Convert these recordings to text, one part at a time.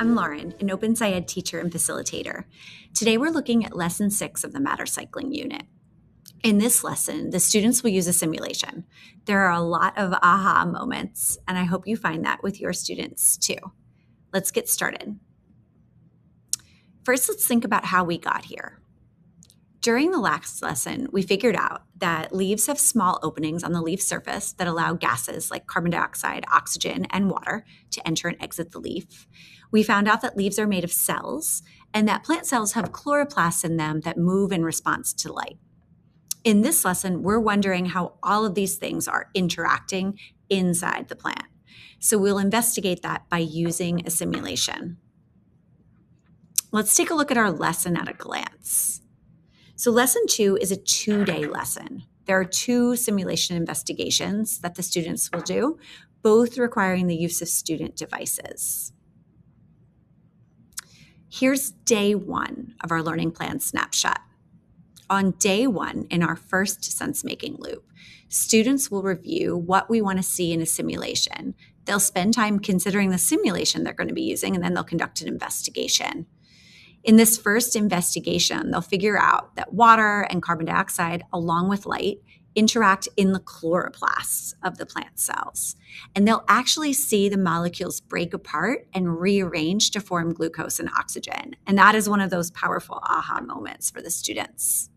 I'm Lauren, an OpenSciEd teacher and facilitator. Today we're looking at Lesson 6 of the Matter Cycling unit. In this lesson, the students will use a simulation. There are a lot of aha moments, and I hope you find that with your students too. Let's get started. First, let's think about how we got here. During the last lesson, we figured out that leaves have small openings on the leaf surface that allow gases like carbon dioxide, oxygen, and water to enter and exit the leaf. We found out that leaves are made of cells and that plant cells have chloroplasts in them that move in response to light. In this lesson, we're wondering how all of these things are interacting inside the plant. So we'll investigate that by using a simulation. Let's take a look at our lesson at a glance. So lesson 2 is a 2-day lesson. There are 2 simulation investigations that the students will do, both requiring the use of student devices. Here's day 1 of our learning plan snapshot. On day 1, in our first sense-making loop, students will review what we want to see in a simulation. They'll spend time considering the simulation they're going to be using, and then they'll conduct an investigation. In this first investigation, they'll figure out that water and carbon dioxide, along with light, interact in the chloroplasts of the plant cells. And they'll actually see the molecules break apart and rearrange to form glucose and oxygen. And that is one of those powerful aha moments for the students.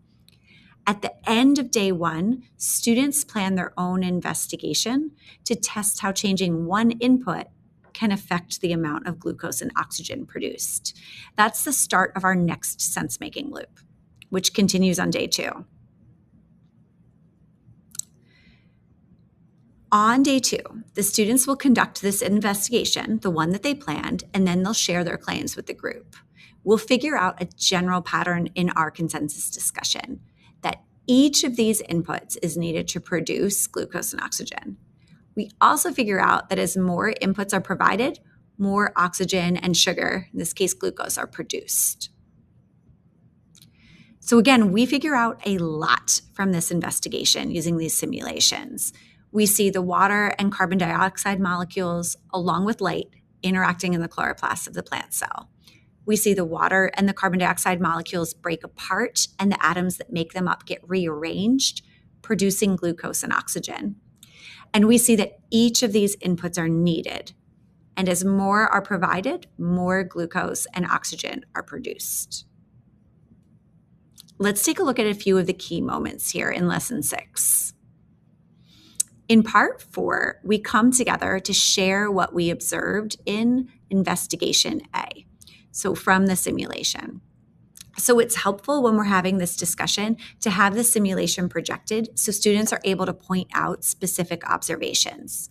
At the end of day 1, students plan their own investigation to test how changing one input can affect the amount of glucose and oxygen produced. That's the start of our next sense-making loop, which continues on day 2. On day 2, the students will conduct this investigation, the one that they planned, and then they'll share their claims with the group. We'll figure out a general pattern in our consensus discussion, that each of these inputs is needed to produce glucose and oxygen. We also figure out that as more inputs are provided, more oxygen and sugar, in this case glucose, are produced. So again, we figure out a lot from this investigation using these simulations. We see the water and carbon dioxide molecules, along with light, interacting in the chloroplast of the plant cell. We see the water and the carbon dioxide molecules break apart and the atoms that make them up get rearranged, producing glucose and oxygen. And we see that each of these inputs are needed. And as more are provided, more glucose and oxygen are produced. Let's take a look at a few of the key moments here in lesson 6. In part 4, we come together to share what we observed in investigation A, so from the simulation. So it's helpful when we're having this discussion to have the simulation projected so students are able to point out specific observations.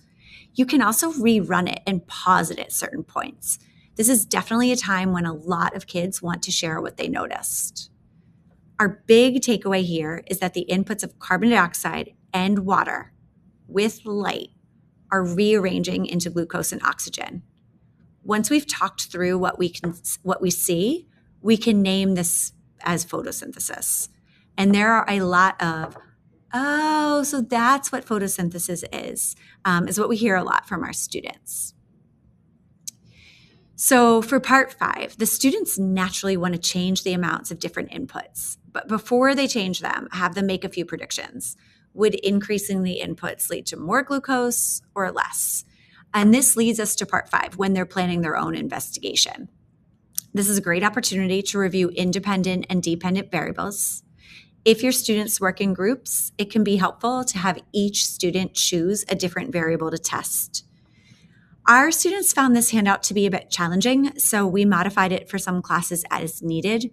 You can also rerun it and pause it at certain points. This is definitely a time when a lot of kids want to share what they noticed. Our big takeaway here is that the inputs of carbon dioxide and water with light are rearranging into glucose and oxygen. Once we've talked through what we see, we can name this as photosynthesis. And there are a lot of, oh, so that's what photosynthesis is what we hear a lot from our students. So for part 5, the students naturally want to change the amounts of different inputs. But before they change them, have them make a few predictions. Would increasing the inputs lead to more glucose or less? And this leads us to part 5, when they're planning their own investigation. This is a great opportunity to review independent and dependent variables. If your students work in groups, it can be helpful to have each student choose a different variable to test. Our students found this handout to be a bit challenging, so we modified it for some classes as needed.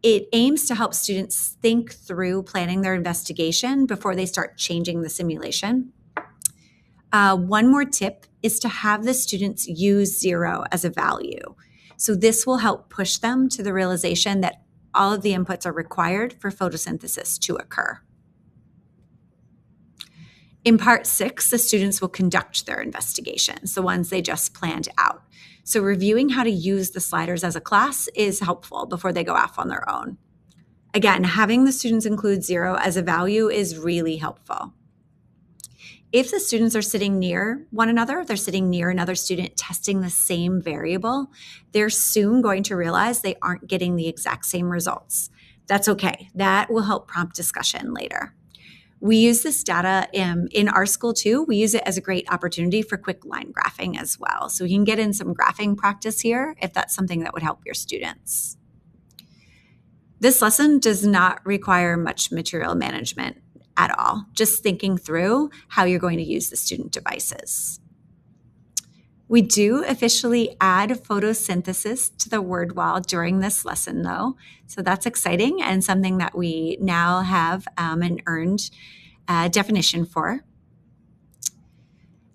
It aims to help students think through planning their investigation before they start changing the simulation. One more tip is to have the students use 0 as a value. So this will help push them to the realization that all of the inputs are required for photosynthesis to occur. In part 6, the students will conduct their investigations, the ones they just planned out. So reviewing how to use the sliders as a class is helpful before they go off on their own. Again, having the students include 0 as a value is really helpful. If the students are sitting near one another, they're sitting near another student testing the same variable, they're soon going to realize they aren't getting the exact same results. That's okay. That will help prompt discussion later. We use this data in our school too. We use it as a great opportunity for quick line graphing as well. So we can get in some graphing practice here if that's something that would help your students. This lesson does not require much material management at all, just thinking through how you're going to use the student devices. We do officially add photosynthesis to the word wall during this lesson though, so that's exciting and something that we now have an earned definition for.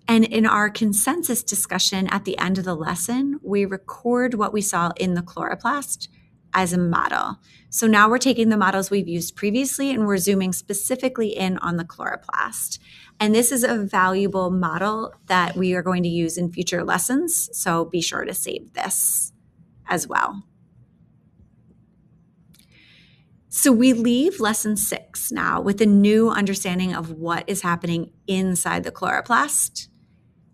And in our consensus discussion at the end of the lesson, we record what we saw in the chloroplast as a model. So now we're taking the models we've used previously and we're zooming specifically in on the chloroplast. And this is a valuable model that we are going to use in future lessons. So be sure to save this as well. So we leave lesson 6 now with a new understanding of what is happening inside the chloroplast.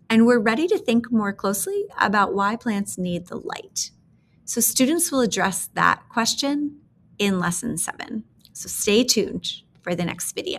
And we're ready to think more closely about why plants need the light. So students will address that question in lesson 7. So stay tuned for the next video.